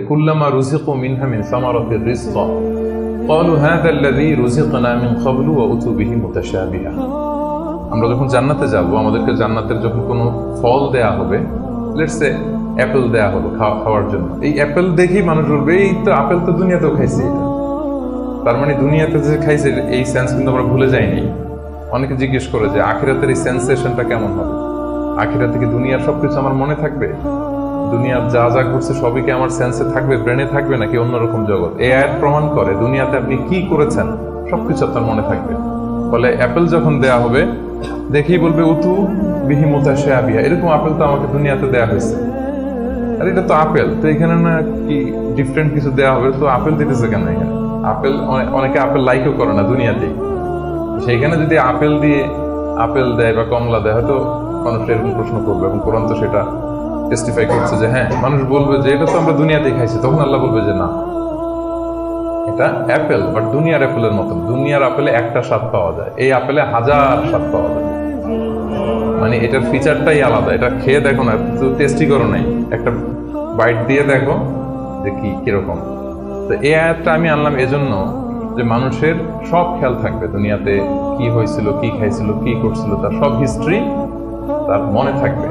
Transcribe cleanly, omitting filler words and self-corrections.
কুল্লামা রুজিকু মিনহা মিন সামারাতির রিজকা ক্বালু হাযা আল্লাযী রুজিকনা মিন ক্বাবলু ওয়া উতু বিহি মুতাশাবিহা। আমরা যখন জান্নাতে যাব, আমাদেরকে জান্নাতের যখন কোনো ফল দেয়া হবে, লেটস সে অ্যাপেল দেয়া হলো খাওয়ার জন্য, এই অ্যাপেল দেখেই মানুষ বলবে এই তো আপেল তো দুনিয়াতেও খাইছি। তার মানে দুনিয়াতে যে খাইছে এই সেন্স কিন্তু আমরা ভুলে যাইনি। অনেকে জিজ্ঞেস করে যে আখিরাতের এই সেন্সেশনটা কেমন হবে, আখিরাতে কি দুনিয়ার সবকিছু আমার মনে থাকবে, দুনিয়ার যা যা ঘটছে সবই কি আমার সেন্সে থাকবে, ব্রেনে থাকবে, নাকি অন্যরকম জগৎ? এই আয়াত প্রমাণ করে দুনিয়াতে আপনি কি করেছেন সবকিছু আপনার মনে থাকবে। ফলে অ্যাপেল যখন দেয়া হবে দেখেই বলবে উতু বিহি মুতাশাবিহা, এরকম আপেল তো আমাকে দুনিয়াতে দেয়া হয়েছে, আর এটা তো আপেল, তো এখানে না কি ডিফারেন্ট কিছু দেয়া হবে, তো আপেল দিতেছে কেন এখানে? আপেল অনেকে আপেল লাইকও করে না দুনিয়াতেই, সেইখানে যদি আপেল দিয়ে আপেল দেয় বা কমলা দেয়, হয়তো মানুষ এরকম প্রশ্ন করবে, এবং কোরআন তো সেটা টেস্টিফাই করছে যে হ্যাঁ, মানুষ বলবে যে এটা তো আমরা দুনিয়াতেই খাইছি। তখন আল্লাহ বলবে যে না, এটা অ্যাপেল, বাট দুনিয়ার অ্যাপেলের মতন। দুনিয়ার আপেলে একটা স্বাদ পাওয়া যায়, এই আপেলে হাজার স্বাদ পাওয়া যায়। মানে এটার ফিচারটাই আলাদা। এটা খেয়ে দেখো না, টেস্টি করো নাই, একটা বাইট দিয়ে দেখো যে কিরকম। তো এই আয়াতটা আমি আনলাম এজন্য যে মানুষের সব খেয়াল থাকবে, দুনিয়াতে কি হয়েছিল, কি খাইছিল, কি করছিল, তার সব হিস্ট্রি তার মনে থাকবে।